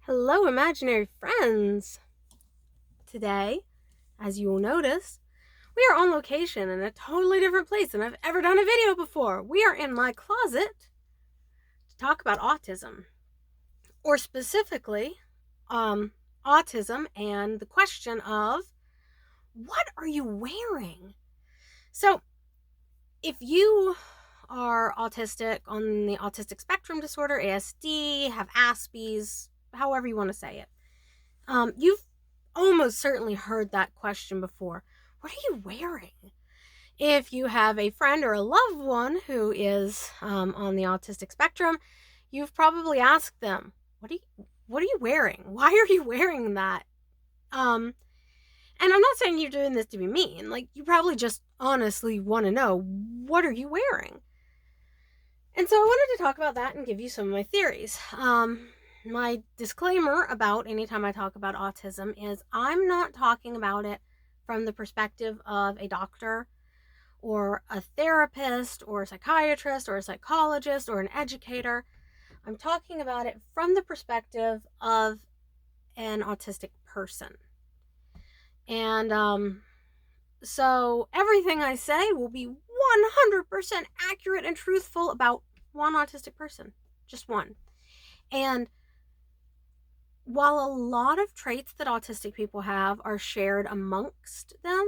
Hello, imaginary friends! Today, as you will notice, we are on location in a totally different place than I've ever done a video before. We are in my closet to talk about autism, or specifically, autism and the question of what are you wearing? So, if you are autistic on the autistic spectrum disorder, ASD, have ASPs, however you want to say it, you've almost certainly heard that question before. What are you wearing? If you have a friend or a loved one who is on the autistic spectrum, you've probably asked them, what are you wearing? Why are you wearing that? And I'm not saying you're doing this to be mean. Like, you probably just honestly want to know, what are you wearing? And so I wanted to talk about that and give you some of my theories. My disclaimer about anytime I talk about autism is I'm not talking about it from the perspective of a doctor or a therapist or a psychiatrist or a psychologist or an educator. I'm talking about it from the perspective of an autistic person. And so everything I say will be 100% accurate and truthful about one autistic person. Just one. And while a lot of traits that autistic people have are shared amongst them,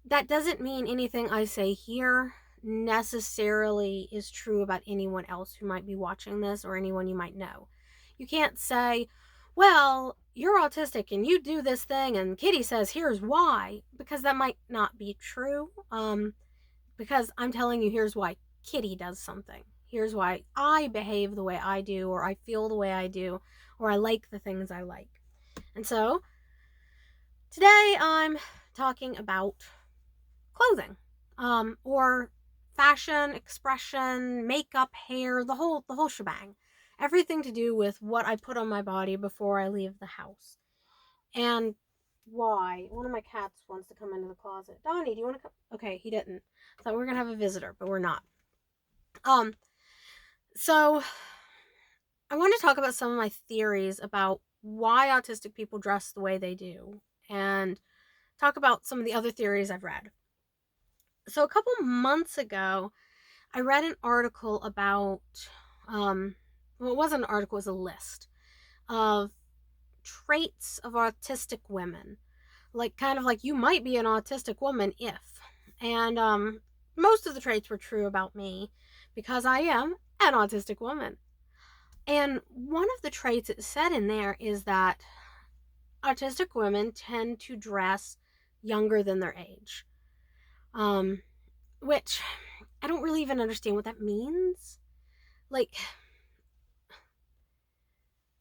that doesn't mean anything I say here necessarily is true about anyone else who might be watching this or anyone you might know. You can't say, well, you're autistic and you do this thing and Kitty says here's why, because that might not be true. Because I'm telling you here's why Kitty does something. Here's why I behave the way I do, or I feel the way I do, or I like the things I like. And so today I'm talking about clothing, or fashion, expression, makeup, hair, the whole shebang. Everything to do with what I put on my body before I leave the house. And why? One of my cats wants to come into the closet. Donnie, do you want to come? Okay, he didn't. Thought we were gonna have a visitor, but we're not. So I want to talk about some of my theories about why autistic people dress the way they do, and talk about some of the other theories I've read. So a couple months ago, I read an article about, well, it wasn't an article, it was a list of traits of autistic women. Like, kind of like, you might be an autistic woman if. And most of the traits were true about me because I am an autistic woman. And one of the traits it said in there is that autistic women tend to dress younger than their age. Which I don't really even understand what that means. Like,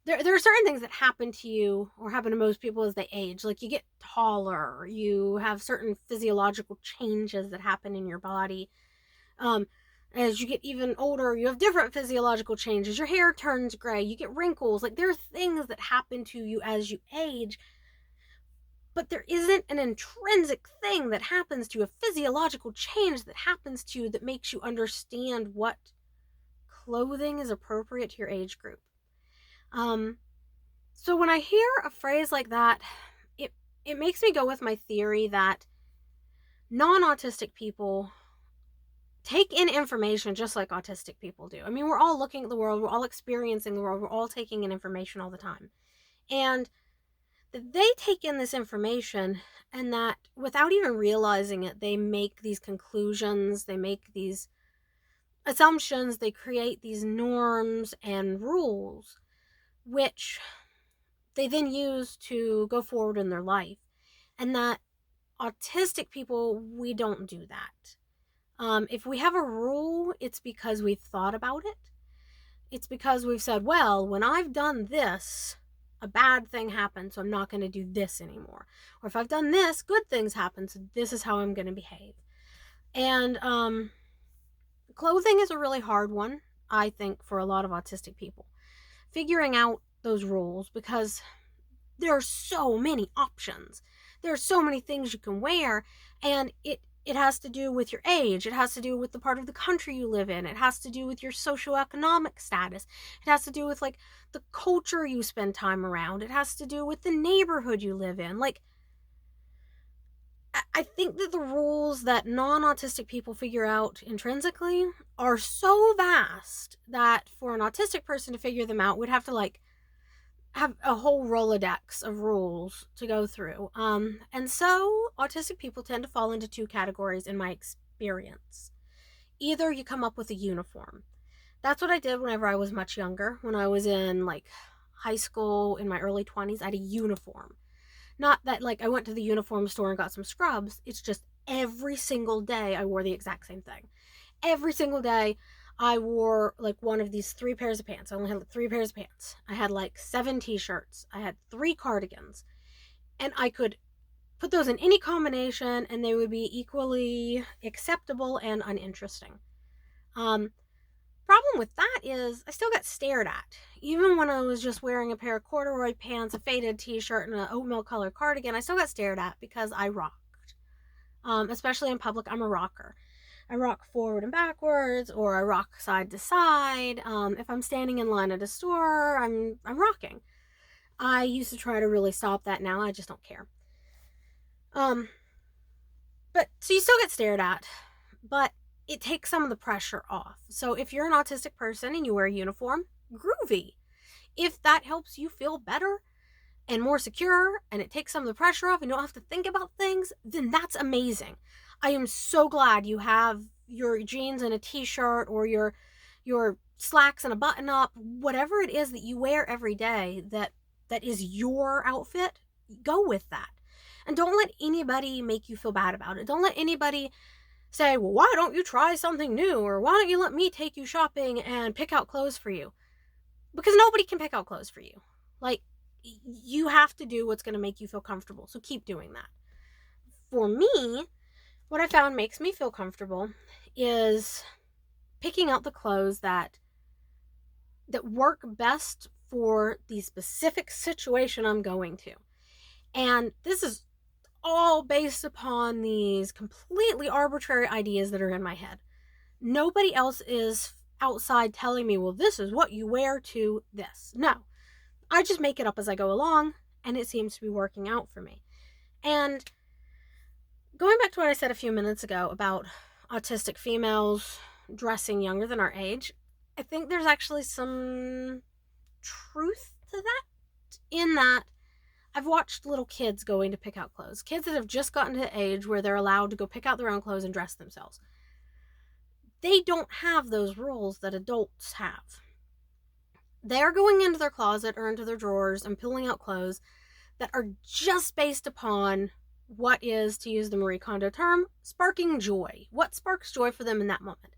there are certain things that happen to you or happen to most people as they age. Like, you get taller, you have certain physiological changes that happen in your body. As you get even older, you have different physiological changes. Your hair turns gray, you get wrinkles. Like, there are things that happen to you as you age, but there isn't an intrinsic thing that happens to you, a physiological change that happens to you that makes you understand what clothing is appropriate to your age group. So when I hear a phrase like that, it makes me go with my theory that non-autistic people take in information just like autistic people do. I mean, we're all looking at the world, we're all experiencing the world, we're all taking in information all the time. And they take in this information, and that without even realizing it, they make these conclusions, they make these assumptions, they create these norms and rules, which they then use to go forward in their life. And that autistic people, we don't do that. If we have a rule, it's because we've thought about it. It's because we've said, well, when I've done this, a bad thing happened, so I'm not going to do this anymore. Or if I've done this, good things happen, so this is how I'm going to behave. And clothing is a really hard one, I think, for a lot of autistic people. Figuring out those rules, because there are so many options. There are so many things you can wear, and it It has to do with your age. It has to do with the part of the country you live in. It has to do with your socioeconomic status. It has to do with like the culture you spend time around. It has to do with the neighborhood you live in. Like, I think that the rules that non-autistic people figure out intrinsically are so vast that for an autistic person to figure them out would have to like have a whole Rolodex of rules to go through. And so autistic people tend to fall into two categories in my experience. Either you come up with a uniform. That's what I did whenever I was much younger. When I was in like high school in my early 20s, I had a uniform. Not that like I went to the uniform store and got some scrubs. It's just every single day I wore the exact same thing. Every single day I wore like one of these 3 pairs of pants. I only had like 3 pairs of pants. I had like 7 t-shirts. I had 3 cardigans. And I could put those in any combination and they would be equally acceptable and uninteresting. Problem with that is I still got stared at. Even when I was just wearing a pair of corduroy pants, a faded t-shirt, and an oatmeal colored cardigan, I still got stared at because I rocked. Especially in public, I'm a rocker. I rock forward and backwards, or I rock side to side. If I'm standing in line at a store, I'm rocking. I used to try to really stop that. Now I just don't care. But so you still get stared at, but it takes some of the pressure off. So if you're an autistic person and you wear a uniform, groovy. If that helps you feel better and more secure and it takes some of the pressure off and you don't have to think about things, then that's amazing. I am so glad you have your jeans and a t-shirt or your slacks and a button up, whatever it is that you wear every day that is your outfit, go with that. And don't let anybody make you feel bad about it. Don't let anybody say, well, why don't you try something new? Or why don't you let me take you shopping and pick out clothes for you? Because nobody can pick out clothes for you. Like, you have to do what's going to make you feel comfortable. So keep doing that. For me, what I found makes me feel comfortable is picking out the clothes that work best for the specific situation I'm going to. And this is all based upon these completely arbitrary ideas that are in my head. Nobody else is outside telling me, well, this is what you wear to this. No, I just make it up as I go along, and it seems to be working out for me. And going back to what I said a few minutes ago about autistic females dressing younger than our age, I think there's actually some truth to that, in that I've watched little kids going to pick out clothes. Kids that have just gotten to the age where they're allowed to go pick out their own clothes and dress themselves. They don't have those rules that adults have. They're going into their closet or into their drawers and pulling out clothes that are just based upon what is, to use the Marie Kondo term, sparking joy. What sparks joy for them in that moment?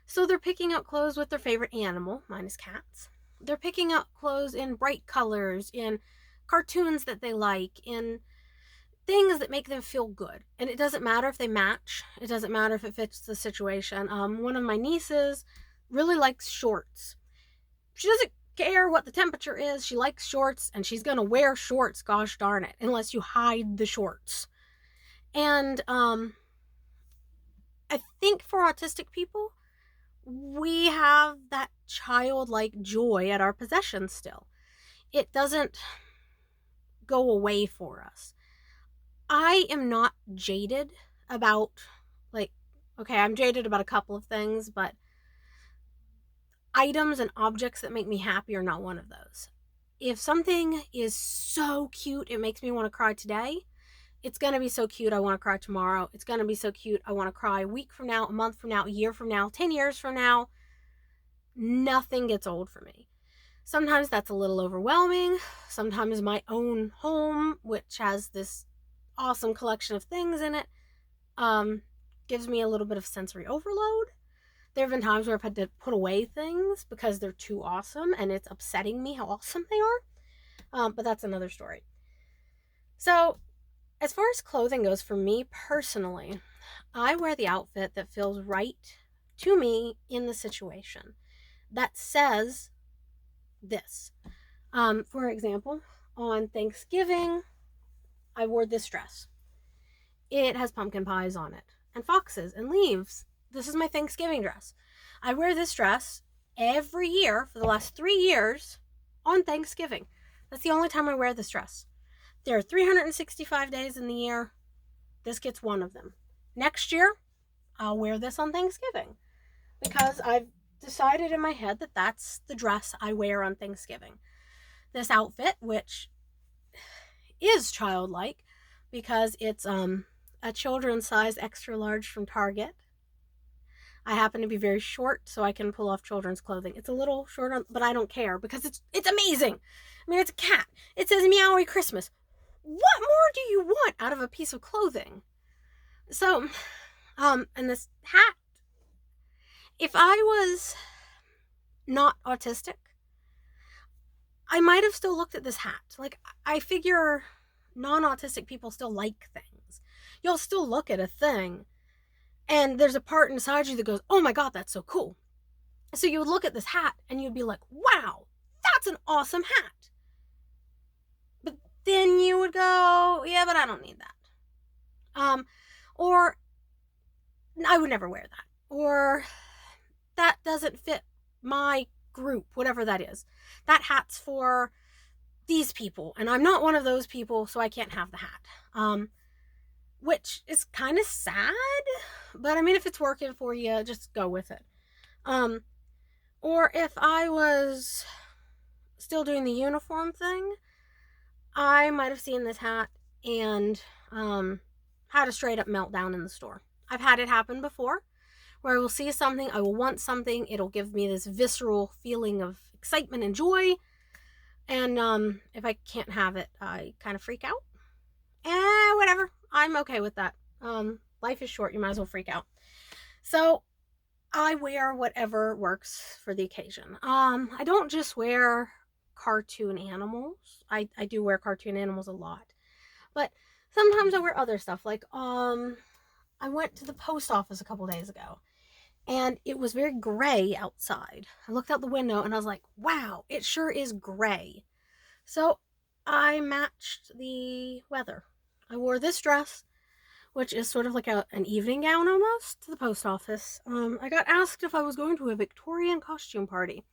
So they're picking out clothes with their favorite animal, minus cats. They're picking out clothes in bright colors, in cartoons that they like, in things that make them feel good. And it doesn't matter if they match. It doesn't matter if it fits the situation. One of my nieces really likes shorts. She doesn't care what the temperature is. She likes shorts, and she's gonna wear shorts, gosh darn it, unless you hide the shorts. And I think for autistic people, we have that childlike joy at our possession still. It doesn't go away for us. I am not jaded about, like, okay, I'm jaded about a couple of things, but items and objects that make me happy are not one of those. If something is so cute, it makes me want to cry today, it's going to be so cute, I want to cry tomorrow. It's going to be so cute, I want to cry a week from now, a month from now, a year from now, 10 years from now. Nothing gets old for me. Sometimes that's a little overwhelming. Sometimes my own home, which has this awesome collection of things in it, gives me a little bit of sensory overload. There have been times where I've had to put away things because they're too awesome and it's upsetting me how awesome they are. But that's another story. So as far as clothing goes, for me personally, I wear the outfit that feels right to me in the situation, that says this. For example, on Thanksgiving, I wore this dress. It has pumpkin pies on it. and foxes and leaves. This is my Thanksgiving dress. I wear this dress every year for the last 3 years on Thanksgiving. That's the only time I wear this dress. There are 365 days in the year. This gets one of them. Next year, I'll wear this on Thanksgiving because I've decided in my head that that's the dress I wear on Thanksgiving. This outfit, which is childlike because it's a children's size extra large from Target. I happen to be very short, so I can pull off children's clothing. It's a little short, but I don't care because it's amazing. I mean, it's a cat. It says Meowie Christmas. What more do you want out of a piece of clothing? So, and this hat, if I was not autistic, I might have still looked at this hat. Like, I figure non-autistic people still like things. You'll still look at a thing, and there's a part inside you that goes, oh my God, that's so cool. So you would look at this hat, and you'd be like, wow, that's an awesome hat. But then you would go, yeah, but I don't need that. Or I would never wear that. Or that doesn't fit my group, whatever that is. That hat's for these people, and I'm not one of those people, so I can't have the hat. Which is kind of sad, but I mean, if it's working for you, just go with it. Or if I was still doing the uniform thing, I might have seen this hat and had a straight up meltdown in the store. I've had it happen before, where I will see something, I will want something, it'll give me this visceral feeling of excitement and joy, and if I can't have it, I kind of freak out. Whatever, I'm okay with that. Life is short, you might as well freak out. So I wear whatever works for the occasion. I don't just wear cartoon animals. I do wear cartoon animals a lot, but sometimes I wear other stuff. Like I went to the post office a couple days ago, and it was very gray outside. I looked out the window and I was like, wow, it sure is gray. So I matched the weather. I wore this dress, which is sort of like an evening gown almost, to the post office. I got asked if I was going to a Victorian costume party.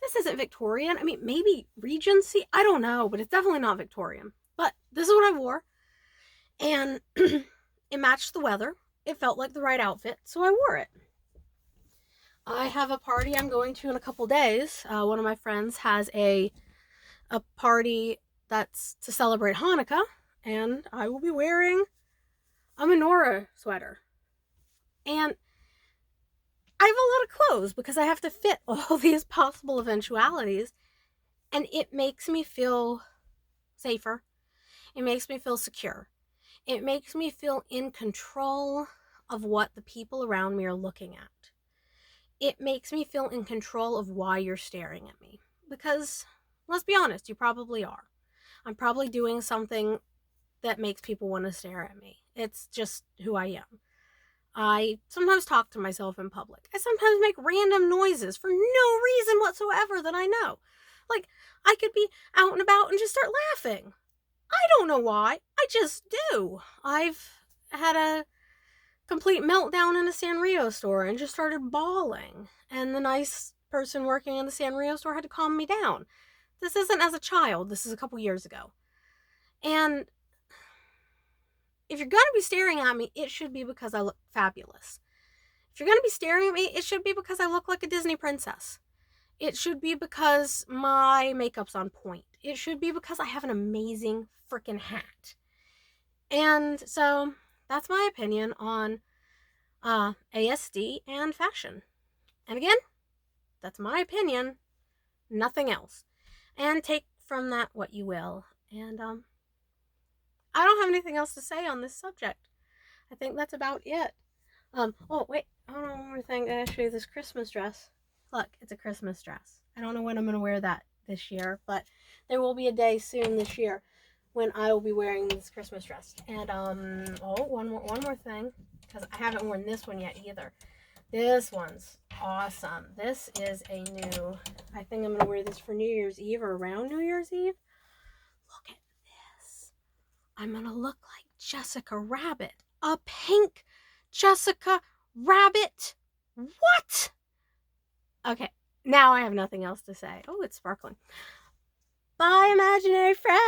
This isn't Victorian. I mean, maybe Regency. I don't know, but it's definitely not Victorian. But this is what I wore, and it matched the weather. It felt like the right outfit, so I wore it. I have a party I'm going to in a couple days. One of my friends has a party that's to celebrate Hanukkah, and I will be wearing a menorah sweater. And I have a lot of clothes because I have to fit all these possible eventualities, and it makes me feel safer. It makes me feel secure. It makes me feel in control of what the people around me are looking at. It makes me feel in control of why you're staring at me. Because, let's be honest, you probably are. I'm probably doing something that makes people want to stare at me. It's just who I am. I sometimes talk to myself in public. I sometimes make random noises for no reason whatsoever that I know. Like, I could be out and about and just start laughing. I don't know why. I just do. I've had a complete meltdown in a Sanrio store and just started bawling. And the nice person working in the Sanrio store had to calm me down. This isn't as a child. This is a couple years ago. And if you're going to be staring at me, it should be because I look fabulous. If you're going to be staring at me, it should be because I look like a Disney princess. It should be because my makeup's on point. It should be because I have an amazing freaking hat. And so that's my opinion on ASD and fashion. And again, that's my opinion, nothing else. And take from that what you will. And I don't have anything else to say on this subject. I think that's about it. Oh wait, one more thing. I gotta show you this Christmas dress. Look, it's a Christmas dress. I don't know when I'm gonna wear that this year, but there will be a day soon this year when I will be wearing this Christmas dress. And one more thing, because I haven't worn this one yet either. This one's awesome. This is a new, I think I'm gonna wear this for New Year's Eve or around New Year's Eve. Look at this. I'm gonna look like Jessica Rabbit. A pink Jessica Rabbit. What? Okay, now I have nothing else to say. Oh, it's sparkling. Bye, imaginary friends.